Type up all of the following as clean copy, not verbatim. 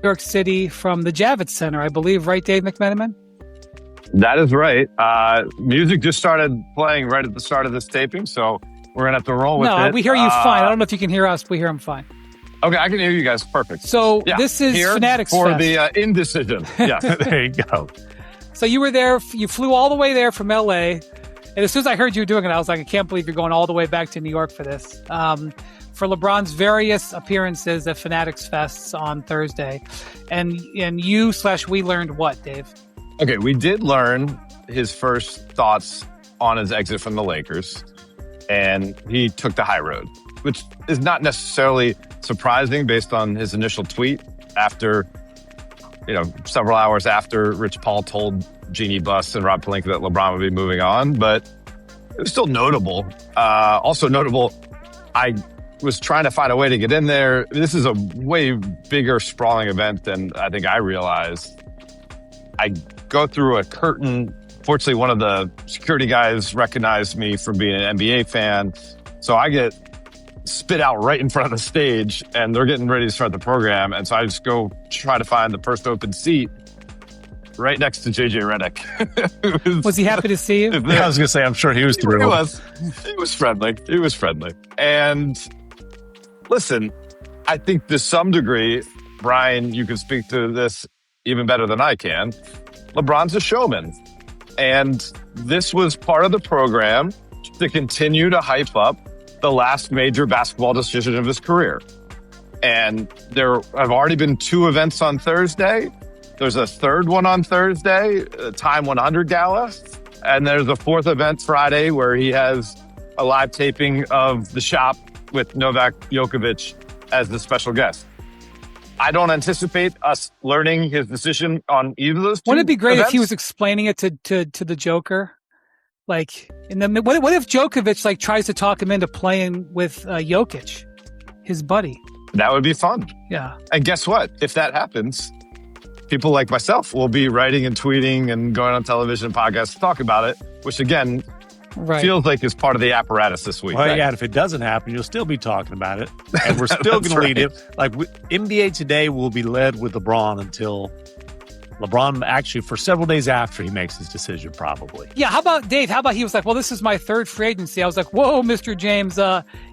York City from the Javits Center, I believe, right, Dave McMenamin? That is right. Music just started playing right at the start of this taping, so we're going to have to roll with it. No, we hear you fine. I don't know if you can hear us, but we hear him fine. Okay, I can hear you guys perfect. So this is here Fanatics for Fest. the indecision. Yes, there you go. So you were there, you flew all the way there from LA. And as soon as I heard you were doing it, I was like, I can't believe you're going all the way back to New York for this. For LeBron's various appearances at Fanatics Fests on Thursday. And we learned what, Dave? Okay, we did learn his first thoughts on his exit from the Lakers, and he took the high road, which is not necessarily surprising based on his initial tweet after, several hours after Rich Paul told Jeannie Buss and Rob Pelinka that LeBron would be moving on, but it was still notable. Also notable, I was trying to find a way to get in there. This is a way bigger, sprawling event than I think I realized. I go through a curtain. Fortunately, one of the security guys recognized me from being an NBA fan. So I get spit out right in front of the stage, and they're getting ready to start the program. And so I just go try to find the first open seat right next to JJ Redick. Was he happy to see you? Yeah, I was going to say, I'm sure he was thrilled. He was friendly. He was friendly. And listen, I think to some degree, Brian, you can speak to this even better than I can. LeBron's a showman. And this was part of the program to continue to hype up the last major basketball decision of his career. And there have already been 2 events on Thursday. There's a third one on Thursday, a Time 100 Gala. And there's a 4th event Friday where he has a live taping of The Shop with Novak Djokovic as the special guest. I don't anticipate us learning his decision on either of those 2 Wouldn't it be great events? if he was explaining it to the Joker? Like, what if Djokovic tries to talk him into playing with Jokic, his buddy? That would be fun. Yeah. And guess what? If that happens, people like myself will be writing and tweeting and going on television and podcasts to talk about it, which again, feels like is part of the apparatus this week. Well, yeah, and if it doesn't happen, you'll still be talking about it. And we're still going to lead it. NBA Today will be led with LeBron until LeBron actually for several days after he makes his decision, probably. Yeah, how about Dave? How about he was like, well, this is my 3rd free agency. I was like, whoa, Mr. James,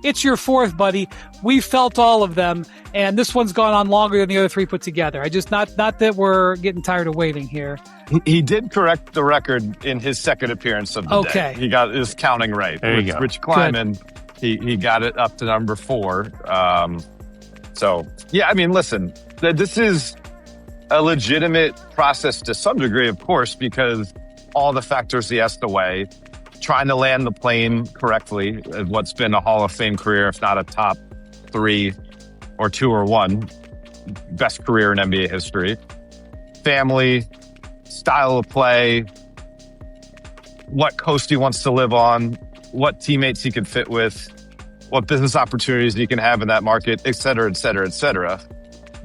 it's your 4th, buddy. We felt all of them, and this one's gone on longer than the other 3 put together. I just not that we're getting tired of waiting here. He did correct the record in his 2nd appearance of the day. He got his counting right. There you go. Rich Kleiman, he got it up to number 4. So, yeah, I mean, listen, this is a legitimate process to some degree, of course, because all the factors he has to weigh, trying to land the plane correctly at what's been a Hall of Fame career, if not a top 3 or 2 or 1 best career in NBA history. Family, style of play, what coast he wants to live on, what teammates he can fit with, what business opportunities he can have in that market, et cetera, et cetera, et cetera.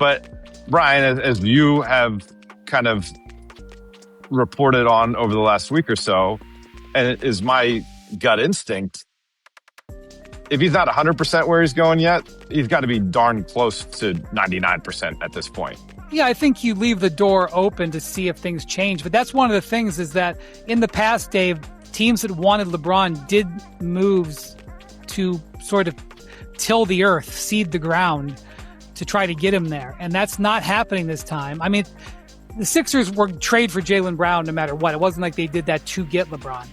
But Brian, as you have kind of reported on over the last week or so, and it is my gut instinct, if he's not 100% where he's going yet, he's got to be darn close to 99% at this point. Yeah, I think you leave the door open to see if things change. But that's one of the things is that in the past, Dave, teams that wanted LeBron did moves to sort of till the earth, seed the ground to try to get him there. And that's not happening this time. I mean, the Sixers were trade for Jaylen Brown no matter what. It wasn't like they did that to get LeBron.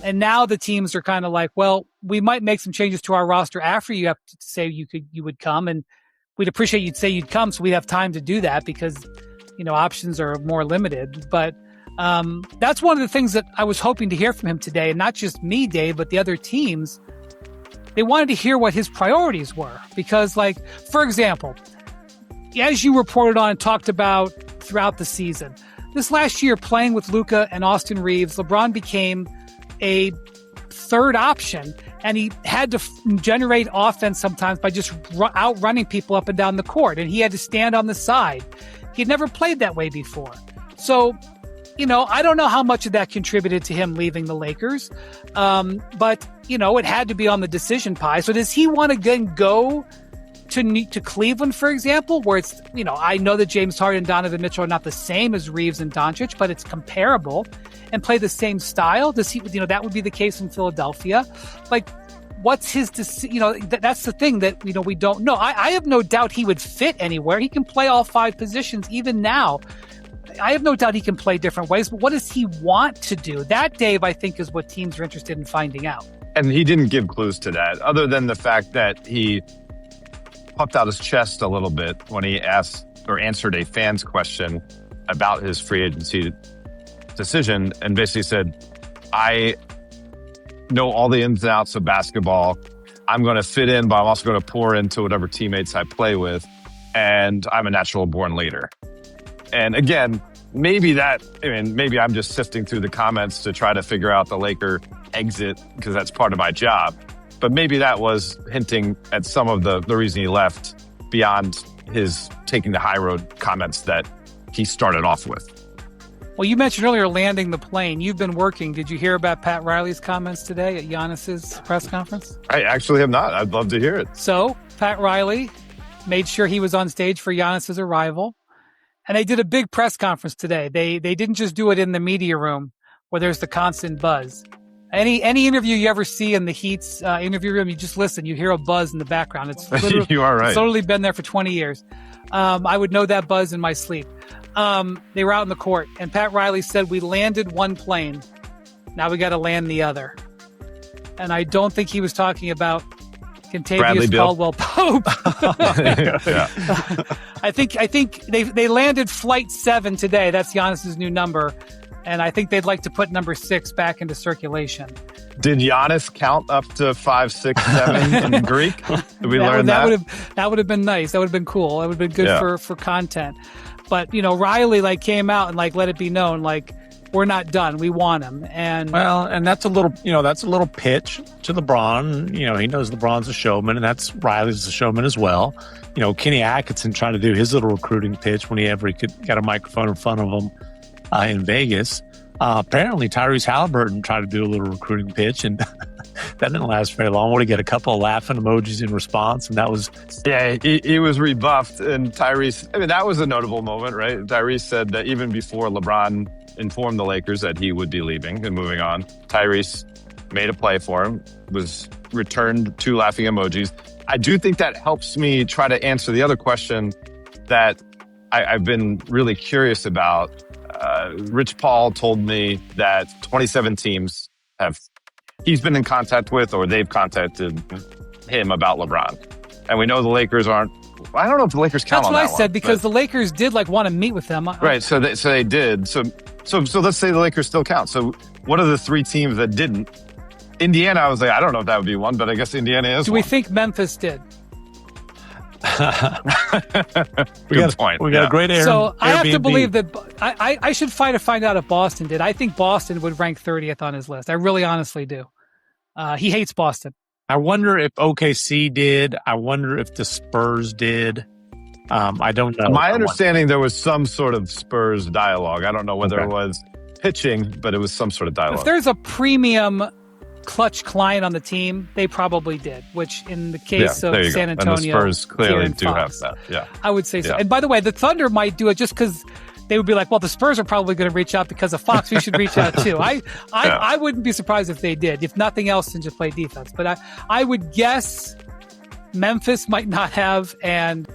And now the teams are kind of like, well, we might make some changes to our roster after you have to say you would come, and we'd appreciate you'd say you'd come so we'd have time to do that because, options are more limited. But that's one of the things that I was hoping to hear from him today, and not just me, Dave, but the other teams. They wanted to hear what his priorities were because, for example, as you reported on and talked about throughout the season, this last year playing with Luka and Austin Reeves, LeBron became a 3rd option, and he had to generate offense sometimes by just outrunning people up and down the court, and he had to stand on the side. He had never played that way before. So, I don't know how much of that contributed to him leaving the Lakers, but, it had to be on the decision pie. So does he want to then go to Cleveland, for example, where it's, I know that James Harden and Donovan Mitchell are not the same as Reeves and Doncic, but it's comparable, and play the same style? Does he, that would be the case in Philadelphia? Like, what's his, that's the thing that, we don't know. I have no doubt he would fit anywhere. He can play all 5 positions even now. I have no doubt he can play different ways, but what does he want to do? That, Dave, I think is what teams are interested in finding out. And he didn't give clues to that, other than the fact that he puffed out his chest a little bit when he asked or answered a fan's question about his free agency decision, and basically said, I know all the ins and outs of basketball. I'm going to fit in, but I'm also going to pour into whatever teammates I play with. And I'm a natural born leader. And again, maybe I'm just sifting through the comments to try to figure out the Laker exit because that's part of my job. But maybe that was hinting at some of the reason he left beyond his taking the high road comments that he started off with. Well, you mentioned earlier landing the plane. You've been working. Did you hear about Pat Riley's comments today at Giannis's press conference? I actually have not. I'd love to hear it. So Pat Riley made sure he was on stage for Giannis's arrival. And they did a big press conference today. They didn't just do it in the media room where there's the constant buzz. Any interview you ever see in the Heat's interview room, you just listen, you hear a buzz in the background. It's literally, you are right. It's totally been there for 20 years. I would know that buzz in my sleep. They were out in the court, and Pat Riley said, we landed one plane. Now we got to land the other. And I don't think he was talking about Contavious Caldwell-Pope. Yeah. I think they landed flight 7 today. That's Giannis's new number. And I think they'd like to put number 6 back into circulation. Did Giannis count up to 5, 6, 7 in Greek? Did we learn that? That would have been nice. That would have been cool. That would have been good for content. But, Riley came out and let it be known, we're not done. We want him. And that's a little pitch to LeBron. He knows LeBron's a showman, and that's Riley's a showman as well. Kenny Atkinson trying to do his little recruiting pitch whenever he got a microphone in front of him in Vegas. Apparently Tyrese Halliburton tried to do a little recruiting pitch, and that didn't last very long. What did he get? A couple of laughing emojis in response, and that was... Yeah, he was rebuffed, and Tyrese... that was a notable moment, right? Tyrese said that even before LeBron informed the Lakers that he would be leaving and moving on, Tyrese made a play for him, was returned 2 laughing emojis. I do think that helps me try to answer the other question that I've been really curious about. Rich Paul told me that 27 teams he's been in contact with, or they've contacted him about LeBron. And we know the Lakers aren't. I don't know if the Lakers count on that. That's what I said, because the Lakers did want to meet with them. Right. So they did. So let's say the Lakers still count. So what are the 3 teams that didn't? Indiana, I was I don't know if that would be one, but I guess Indiana is. Do we think Memphis did? Good point. We got a great Airbnb. So I have to believe that I should find out if Boston did. I think Boston would rank 30th on his list. I really honestly do. He hates Boston. I wonder if OKC did. I wonder if the Spurs did. I don't know. My understanding, there was some sort of Spurs dialogue. I don't know whether it was pitching, but it was some sort of dialogue. If there's a premium clutch client on the team, they probably did, which in the case of San Antonio, and the Spurs clearly do Fox, have that. Yeah, I would say so. And by the way, the Thunder might do it just because they would be well, the Spurs are probably going to reach out because of Fox. We should reach out too. I wouldn't be surprised if they did, if nothing else than just play defense. But I would guess Memphis might not have, and